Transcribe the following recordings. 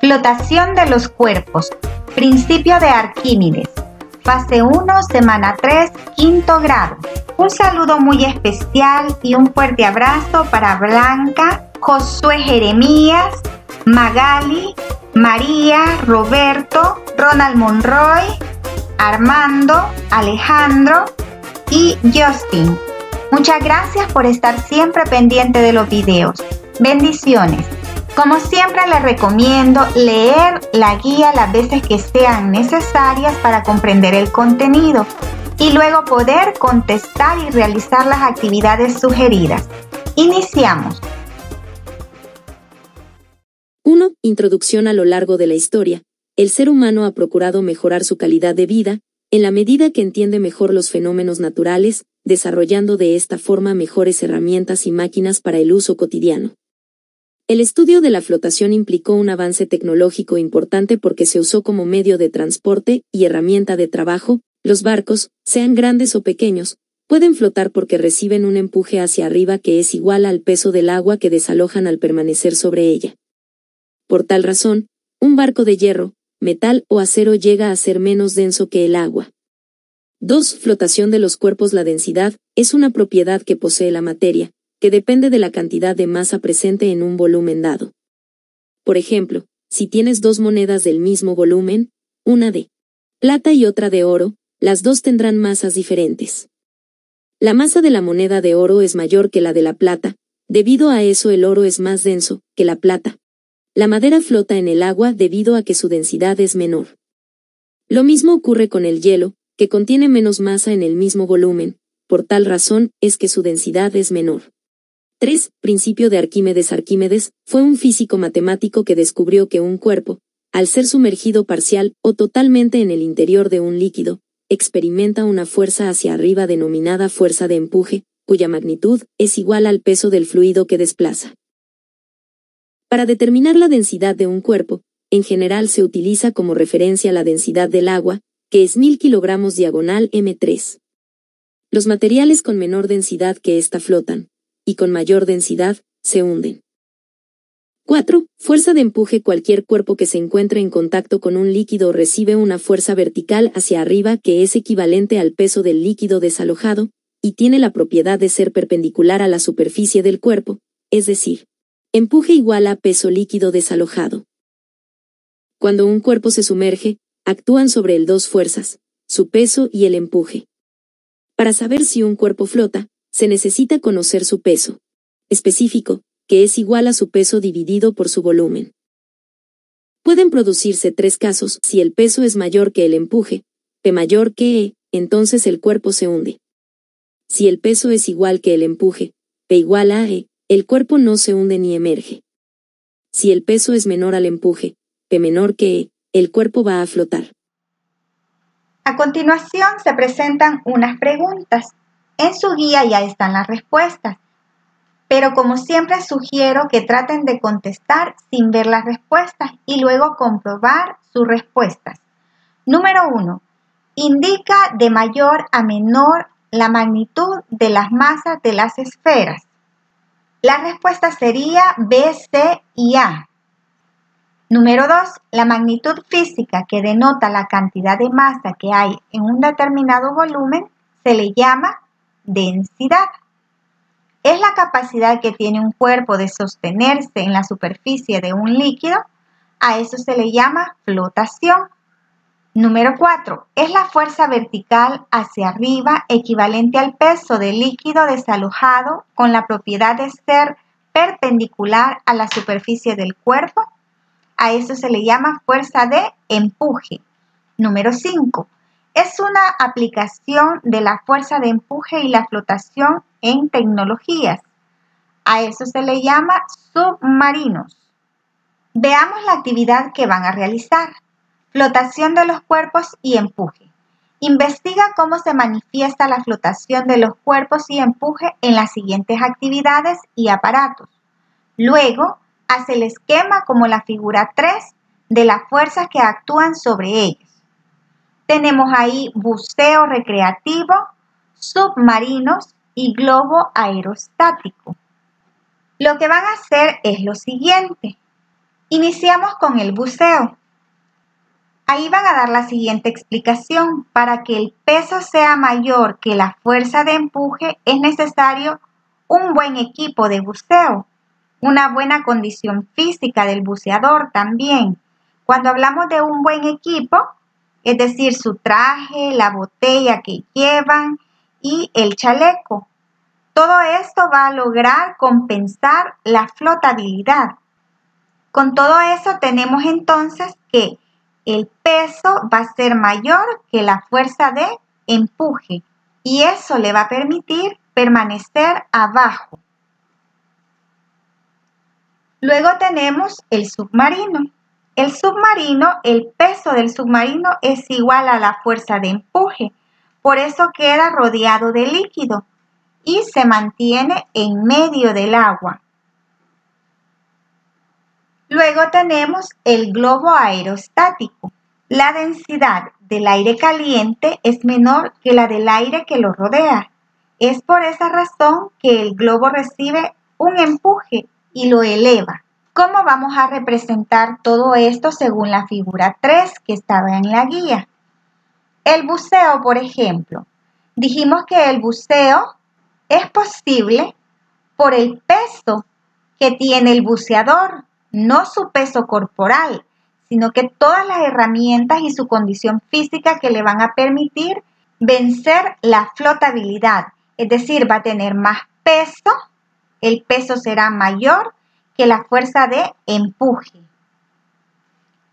Flotación de los cuerpos. Principio de Arquímedes. Fase 1, semana 3, quinto grado. Un saludo muy especial y un fuerte abrazo para Blanca, Josué Jeremías, Magali, María, Roberto, Ronald Monroy, Armando, Alejandro y Justin. Muchas gracias por estar siempre pendiente de los videos. Bendiciones. Como siempre les recomiendo leer la guía las veces que sean necesarias para comprender el contenido y luego poder contestar y realizar las actividades sugeridas. Iniciamos. 1. Introducción. A lo largo de la historia, el ser humano ha procurado mejorar su calidad de vida, en la medida que entiende mejor los fenómenos naturales, desarrollando de esta forma mejores herramientas y máquinas para el uso cotidiano. El estudio de la flotación implicó un avance tecnológico importante porque se usó como medio de transporte y herramienta de trabajo. Los barcos, sean grandes o pequeños, pueden flotar porque reciben un empuje hacia arriba que es igual al peso del agua que desalojan al permanecer sobre ella. Por tal razón, un barco de hierro, metal o acero llega a ser menos denso que el agua. 2. Flotación de los cuerpos. La densidad es una propiedad que posee la materia, que depende de la cantidad de masa presente en un volumen dado. Por ejemplo, si tienes dos monedas del mismo volumen, una de plata y otra de oro, las dos tendrán masas diferentes. La masa de la moneda de oro es mayor que la de la plata, debido a eso el oro es más denso que la plata. La madera flota en el agua debido a que su densidad es menor. Lo mismo ocurre con el hielo, que contiene menos masa en el mismo volumen, por tal razón es que su densidad es menor. 3. Principio de Arquímedes. Arquímedes fue un físico matemático que descubrió que un cuerpo, al ser sumergido parcial o totalmente en el interior de un líquido, experimenta una fuerza hacia arriba denominada fuerza de empuje, cuya magnitud es igual al peso del fluido que desplaza. Para determinar la densidad de un cuerpo, en general se utiliza como referencia la densidad del agua, que es 1000 kilogramos diagonal m3. Los materiales con menor densidad que ésta flotan, y con mayor densidad, se hunden. 4. Fuerza de empuje. Cualquier cuerpo que se encuentre en contacto con un líquido recibe una fuerza vertical hacia arriba que es equivalente al peso del líquido desalojado, y tiene la propiedad de ser perpendicular a la superficie del cuerpo, es decir, empuje igual a peso líquido desalojado. Cuando un cuerpo se sumerge, actúan sobre él dos fuerzas, su peso y el empuje. Para saber si un cuerpo flota, se necesita conocer su peso específico, que es igual a su peso dividido por su volumen. Pueden producirse tres casos. Si el peso es mayor que el empuje, P mayor que E, entonces el cuerpo se hunde. Si el peso es igual que el empuje, P igual a E, el cuerpo no se hunde ni emerge. Si el peso es menor al empuje, P menor que E, el cuerpo va a flotar. A continuación se presentan unas preguntas. En su guía ya están las respuestas, pero como siempre sugiero que traten de contestar sin ver las respuestas y luego comprobar sus respuestas. Número 1. Indica de mayor a menor la magnitud de las masas de las esferas. La respuesta sería B, C y A. Número 2. La magnitud física que denota la cantidad de masa que hay en un determinado volumen se le llama densidad. Es la capacidad que tiene un cuerpo de sostenerse en la superficie de un líquido. A eso se le llama flotación. Número 4. Es la fuerza vertical hacia arriba equivalente al peso del líquido desalojado con la propiedad de ser perpendicular a la superficie del cuerpo. A eso se le llama fuerza de empuje. Número 5. Es una aplicación de la fuerza de empuje y la flotación en tecnologías. A eso se le llama submarinos. Veamos la actividad que van a realizar. Flotación de los cuerpos y empuje. Investiga cómo se manifiesta la flotación de los cuerpos y empuje en las siguientes actividades y aparatos. Luego, haz el esquema como la figura 3 de las fuerzas que actúan sobre ellos. Tenemos ahí buceo recreativo, submarinos y globo aerostático. Lo que van a hacer es lo siguiente. Iniciamos con el buceo. Ahí van a dar la siguiente explicación. Para que el peso sea mayor que la fuerza de empuje es necesario un buen equipo de buceo, una buena condición física del buceador también. Cuando hablamos de un buen equipo, es decir, su traje, la botella que llevan y el chaleco. Todo esto va a lograr compensar la flotabilidad. Con todo eso tenemos entonces que el peso va a ser mayor que la fuerza de empuje y eso le va a permitir permanecer abajo. Luego tenemos el submarino. El peso del submarino es igual a la fuerza de empuje, por eso queda rodeado de líquido y se mantiene en medio del agua. Luego tenemos el globo aerostático. La densidad del aire caliente es menor que la del aire que lo rodea. Es por esa razón que el globo recibe un empuje y lo eleva. ¿Cómo vamos a representar todo esto según la figura 3 que estaba en la guía? El buceo, por ejemplo. Dijimos que el buceo es posible por el peso que tiene el buceador, no su peso corporal, sino que todas las herramientas y su condición física que le van a permitir vencer la flotabilidad. Es decir, va a tener más peso, el peso será mayor que la fuerza de empuje.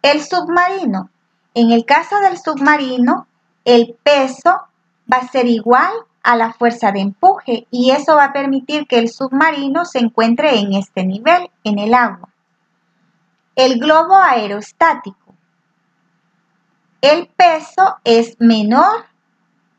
El submarino. En el caso del submarino, el peso va a ser igual a la fuerza de empuje y eso va a permitir que el submarino se encuentre en este nivel, en el agua. El globo aerostático. El peso es menor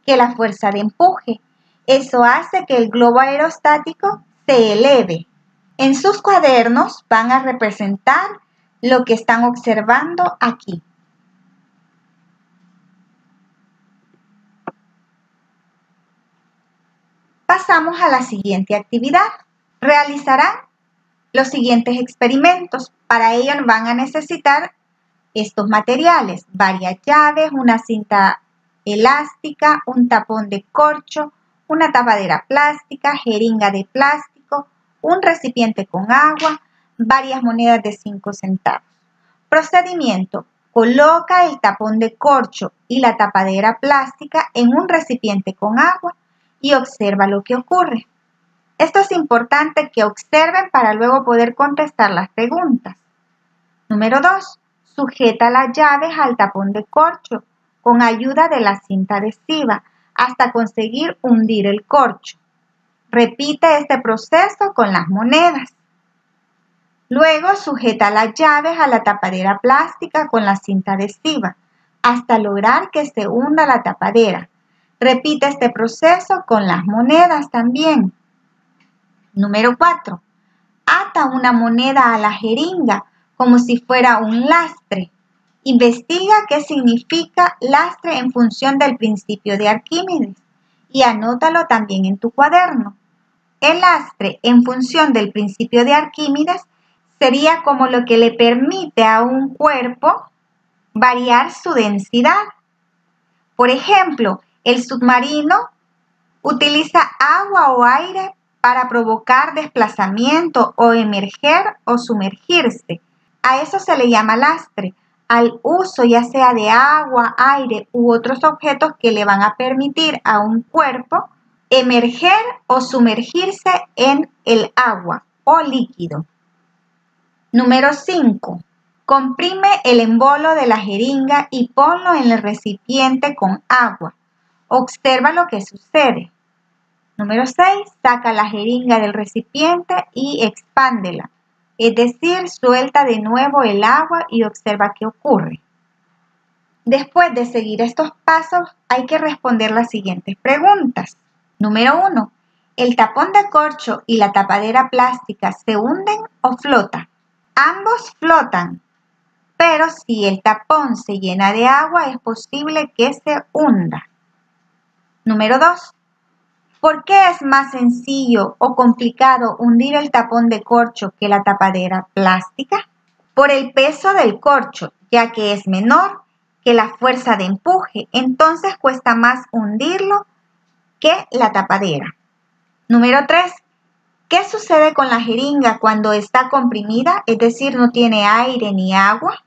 que la fuerza de empuje. Eso hace que el globo aerostático se eleve. En sus cuadernos van a representar lo que están observando aquí. Pasamos a la siguiente actividad. Realizarán los siguientes experimentos. Para ello van a necesitar estos materiales: varias llaves, una cinta elástica, un tapón de corcho, una tapadera plástica, jeringa de plástico, un recipiente con agua, varias monedas de 5 centavos. Procedimiento: coloca el tapón de corcho y la tapadera plástica en un recipiente con agua y observa lo que ocurre. Esto es importante que observen para luego poder contestar las preguntas. Número 2. Sujeta las llaves al tapón de corcho con ayuda de la cinta adhesiva hasta conseguir hundir el corcho. Repite este proceso con las monedas. Luego sujeta las llaves a la tapadera plástica con la cinta adhesiva hasta lograr que se hunda la tapadera. Repite este proceso con las monedas también. Número 4. Ata una moneda a la jeringa como si fuera un lastre. Investiga qué significa lastre en función del principio de Arquímedes y anótalo también en tu cuaderno. El lastre en función del principio de Arquímedes sería como lo que le permite a un cuerpo variar su densidad. Por ejemplo, el submarino utiliza agua o aire para provocar desplazamiento o emerger o sumergirse. A eso se le llama lastre, al uso ya sea de agua, aire u otros objetos que le van a permitir a un cuerpo emerger o sumergirse en el agua o líquido. Número 5. Comprime el embolo de la jeringa y ponlo en el recipiente con agua. Observa lo que sucede. Número 6. Saca la jeringa del recipiente y expándela. Es decir, suelta de nuevo el agua y observa qué ocurre. Después de seguir estos pasos, hay que responder las siguientes preguntas. Número 1. ¿El tapón de corcho y la tapadera plástica se hunden o flotan? Ambos flotan, pero si el tapón se llena de agua es posible que se hunda. Número 2. ¿Por qué es más sencillo o complicado hundir el tapón de corcho que la tapadera plástica? por el peso del corcho, ya que es menor que la fuerza de empuje, entonces cuesta más hundirlo que la tapadera. Número 3. ¿Qué sucede con la jeringa cuando está comprimida, es decir, no tiene aire ni agua?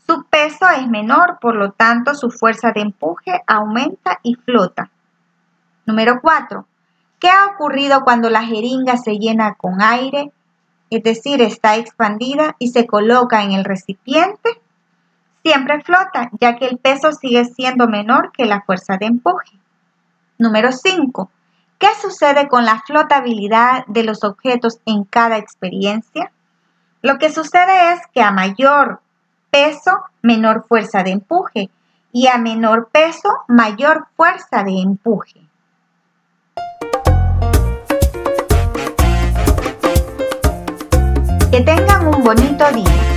Su peso es menor, por lo tanto su fuerza de empuje aumenta y flota. Número 4. ¿Qué ha ocurrido cuando la jeringa se llena con aire, es decir, está expandida y se coloca en el recipiente? Siempre flota, ya que el peso sigue siendo menor que la fuerza de empuje. Número 5. ¿Qué sucede con la flotabilidad de los objetos en cada experiencia? Lo que sucede es que a mayor peso, menor fuerza de empuje, y a menor peso, mayor fuerza de empuje. Que tengan un bonito día.